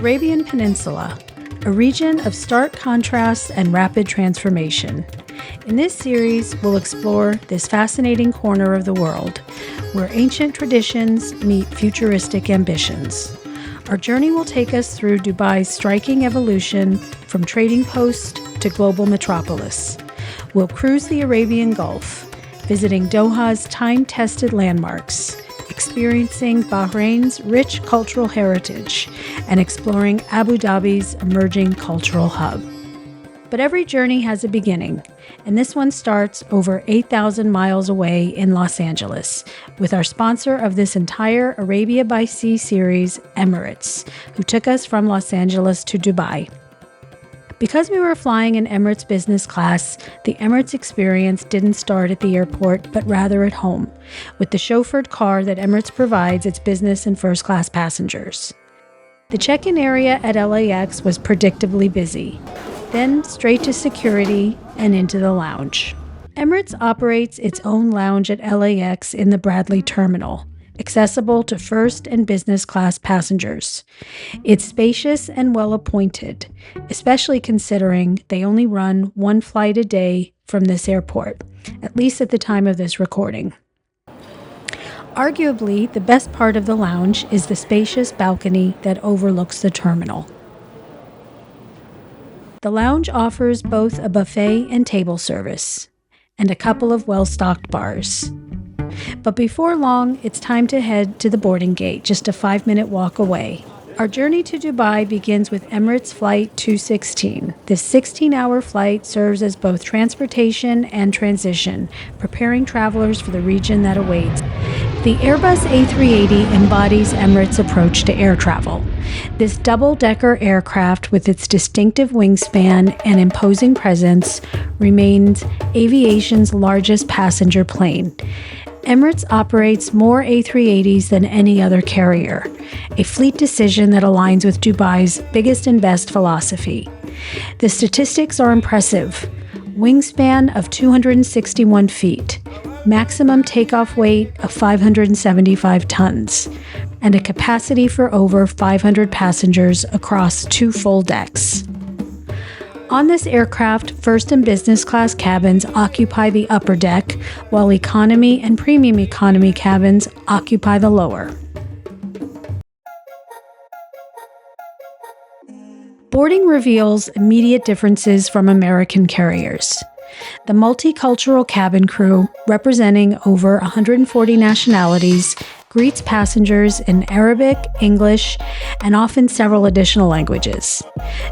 Arabian Peninsula, a region of stark contrasts and rapid transformation. In this series, we'll explore this fascinating corner of the world, where ancient traditions meet futuristic ambitions. Our journey will take us through Dubai's striking evolution from trading post to global metropolis. We'll cruise the Arabian Gulf, visiting Doha's time-tested landmarks, experiencing Bahrain's rich cultural heritage, and exploring Abu Dhabi's emerging cultural hub. But every journey has a beginning, and this one starts over 8,000 miles away in Los Angeles, with our sponsor of this entire Arabia by Sea series, Emirates, who took us from Los Angeles to Dubai. Because we were flying in Emirates Business Class, the Emirates experience didn't start at the airport, but rather at home, with the chauffeured car that Emirates provides its business and first-class passengers. The check-in area at LAX was predictably busy, then straight to security and into the lounge. Emirates operates its own lounge at LAX in the Bradley Terminal, accessible to first and business class passengers. It's spacious and well-appointed, especially considering they only run one flight a day from this airport, at least at the time of this recording. Arguably, the best part of the lounge is the spacious balcony that overlooks the terminal. The lounge offers both a buffet and table service, and a couple of well-stocked bars. But before long, it's time to head to the boarding gate, just a 5-minute walk away. Our journey to Dubai begins with Emirates Flight 216. This 16-hour flight serves as both transportation and transition, preparing travelers for the region that awaits. The Airbus A380 embodies Emirates' approach to air travel. This double-decker aircraft, with its distinctive wingspan and imposing presence, remains aviation's largest passenger plane. Emirates operates more A380s than any other carrier, a fleet decision that aligns with Dubai's biggest and best philosophy. The statistics are impressive. Wingspan of 261 feet, maximum takeoff weight of 575 tons, and a capacity for over 500 passengers across 2 full decks. On this aircraft, first and business class cabins occupy the upper deck, while economy and premium economy cabins occupy the lower. Boarding reveals immediate differences from American carriers. The multicultural cabin crew, representing over 140 nationalities, greets passengers in Arabic, English, and often several additional languages.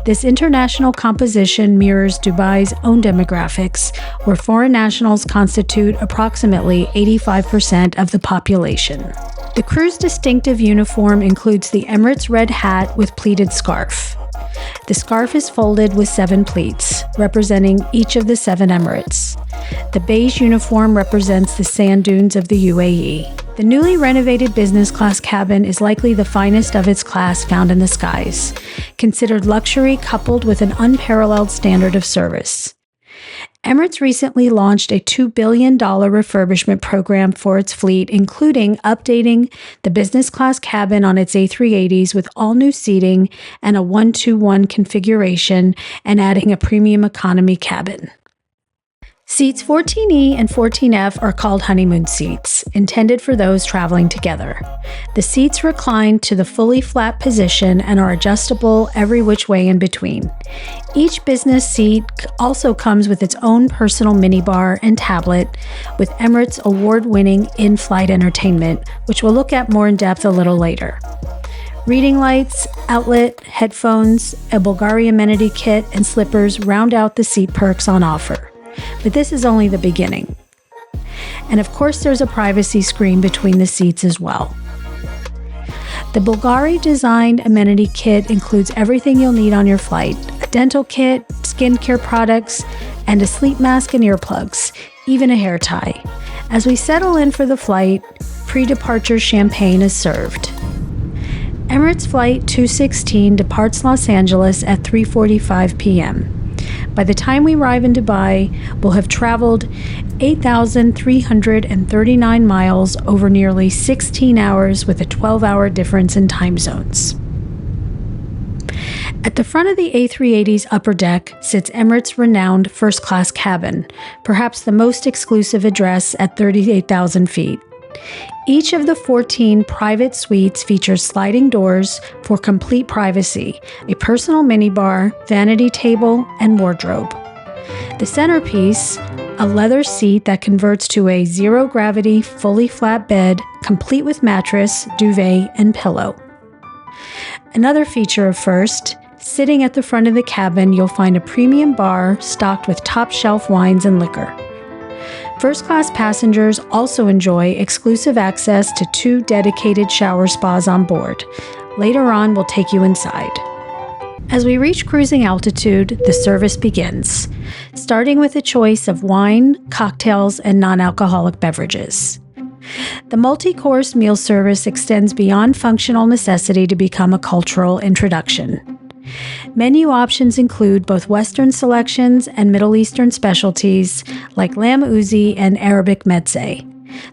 This international composition mirrors Dubai's own demographics, where foreign nationals constitute approximately 85% of the population. The crew's distinctive uniform includes the Emirates red hat with pleated scarf. The scarf is folded with 7 pleats, representing each of the 7 Emirates. The beige uniform represents the sand dunes of the UAE. The newly renovated business class cabin is likely the finest of its class found in the skies, considered luxury coupled with an unparalleled standard of service. Emirates recently launched a $2 billion refurbishment program for its fleet, including updating the business class cabin on its A380s with all new seating and a 1-2-1 configuration, and adding a premium economy cabin. Seats 14E and 14F are called honeymoon seats, intended for those traveling together. The seats recline to the fully flat position and are adjustable every which way in between. Each business seat also comes with its own personal minibar and tablet, with Emirates' award-winning in-flight entertainment, which we'll look at more in depth a little later. Reading lights, outlet, headphones, a Bulgari amenity kit, and slippers round out the seat perks on offer. But this is only the beginning. And of course, there's a privacy screen between the seats as well. The Bulgari designed amenity kit includes everything you'll need on your flight: a dental kit, skincare products, and a sleep mask and earplugs, even a hair tie. As we settle in for the flight, pre-departure champagne is served. Emirates Flight 216 departs Los Angeles at 3:45 p.m. By the time we arrive in Dubai, we'll have traveled 8,339 miles over nearly 16 hours with a 12-hour difference in time zones. At the front of the A380's upper deck sits Emirates' renowned first-class cabin, perhaps the most exclusive address at 38,000 feet. Each of the 14 private suites features sliding doors for complete privacy, a personal minibar, vanity table, and wardrobe. The centerpiece, a leather seat that converts to a zero-gravity, fully flat bed, complete with mattress, duvet, and pillow. Another feature of First, sitting at the front of the cabin, you'll find a premium bar stocked with top-shelf wines and liquor. First-class passengers also enjoy exclusive access to 2 dedicated shower spas on board. Later on, we'll take you inside. As we reach cruising altitude, the service begins, starting with a choice of wine, cocktails, and non-alcoholic beverages. The multi-course meal service extends beyond functional necessity to become a cultural introduction. Menu options include both Western selections and Middle Eastern specialties like lamb uzi and Arabic meze.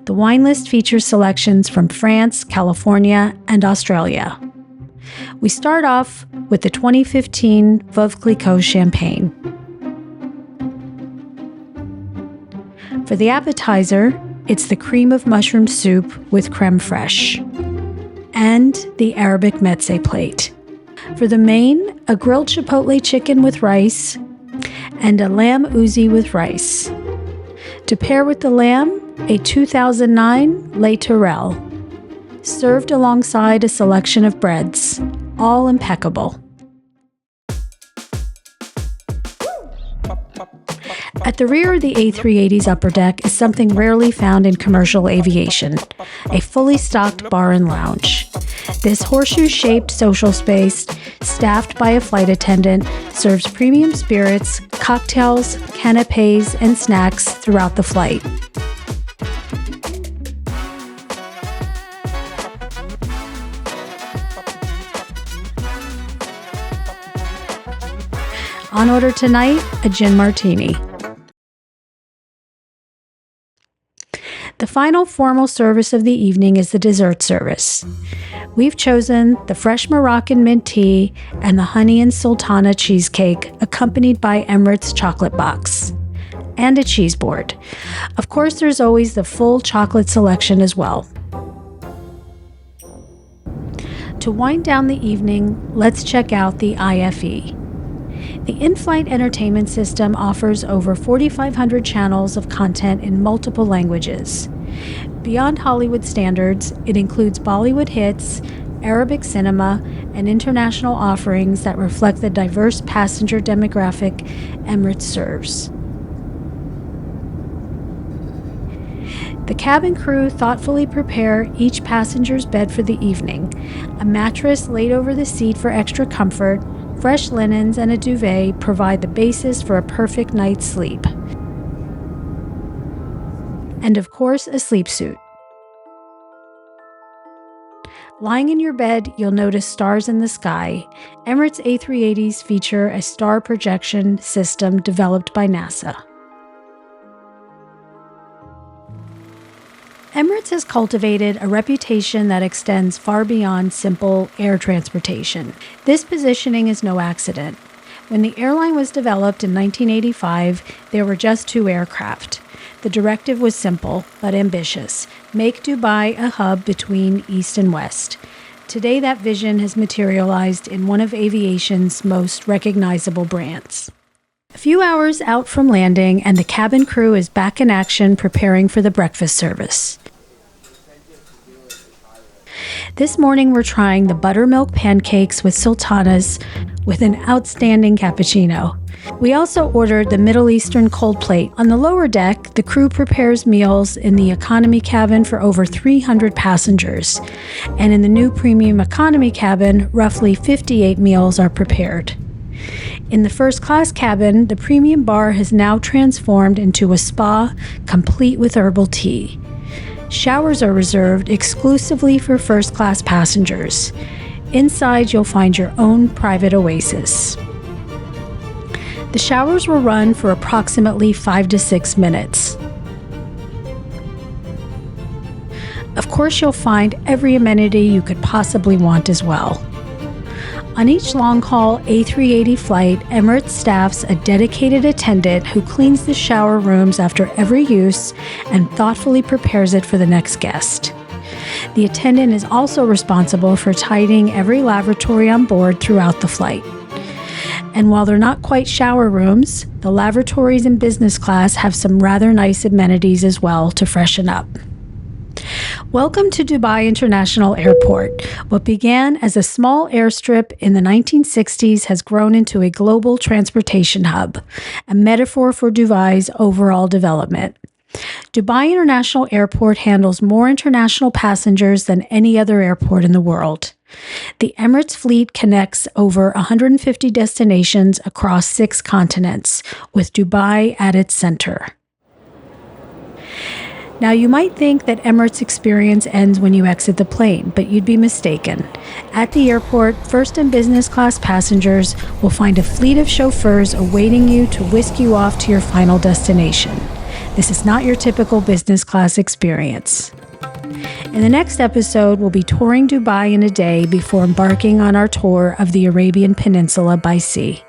The wine list features selections from France, California, and Australia. We start off with the 2015 Veuve Clicquot Champagne. For the appetizer, it's the cream of mushroom soup with creme fraiche and the Arabic meze plate. For the main, a grilled chipotle chicken with rice and a lamb uzi with rice. To pair with the lamb, a 2009 Les Tourelles, served alongside a selection of breads, all impeccable. At the rear of the A380's upper deck is something rarely found in commercial aviation, a fully stocked bar and lounge. This horseshoe-shaped social space, staffed by a flight attendant, serves premium spirits, cocktails, canapés, and snacks throughout the flight. On order tonight, a gin martini. The final formal service of the evening is the dessert service. We've chosen the fresh Moroccan mint tea and the honey and sultana cheesecake, accompanied by Emirates chocolate box and a cheese board. Of course, there's always the full chocolate selection as well. To wind down the evening, let's check out the IFE. The in-flight entertainment system offers over 4,500 channels of content in multiple languages. Beyond Hollywood standards, it includes Bollywood hits, Arabic cinema, and international offerings that reflect the diverse passenger demographic Emirates serves. The cabin crew thoughtfully prepare each passenger's bed for the evening. A mattress laid over the seat for extra comfort, fresh linens, and a duvet provide the basis for a perfect night's sleep. And of course, a sleep suit. Lying in your bed, you'll notice stars in the sky. Emirates A380s feature a star projection system developed by NASA. Emirates has cultivated a reputation that extends far beyond simple air transportation. This positioning is no accident. When the airline was developed in 1985, there were just 2 aircraft. The directive was simple but ambitious: make Dubai a hub between East and West. Today, that vision has materialized in one of aviation's most recognizable brands. A few hours out from landing, and the cabin crew is back in action preparing for the breakfast service. This morning, we're trying the buttermilk pancakes with sultanas with an outstanding cappuccino. We also ordered the Middle Eastern cold plate. On the lower deck, the crew prepares meals in the economy cabin for over 300 passengers. And in the new premium economy cabin, roughly 58 meals are prepared. In the first class cabin, the premium bar has now transformed into a spa, complete with herbal tea. Showers are reserved exclusively for first class passengers. Inside, you'll find your own private oasis. The showers will run for approximately 5 to 6 minutes. Of course, you'll find every amenity you could possibly want as well. On each long-haul A380 flight, Emirates staffs a dedicated attendant who cleans the shower rooms after every use and thoughtfully prepares it for the next guest. The attendant is also responsible for tidying every lavatory on board throughout the flight. And while they're not quite shower rooms, the lavatories in business class have some rather nice amenities as well to freshen up. Welcome to Dubai International Airport. What began as a small airstrip in the 1960s has grown into a global transportation hub, a metaphor for Dubai's overall development. Dubai International Airport handles more international passengers than any other airport in the world. The Emirates fleet connects over 150 destinations across 6 continents, with Dubai at its center. Now, you might think that Emirates experience ends when you exit the plane, but you'd be mistaken. At the airport, first and business class passengers will find a fleet of chauffeurs awaiting you to whisk you off to your final destination. This is not your typical business class experience. In the next episode, we'll be touring Dubai in a day before embarking on our tour of the Arabian Peninsula by sea.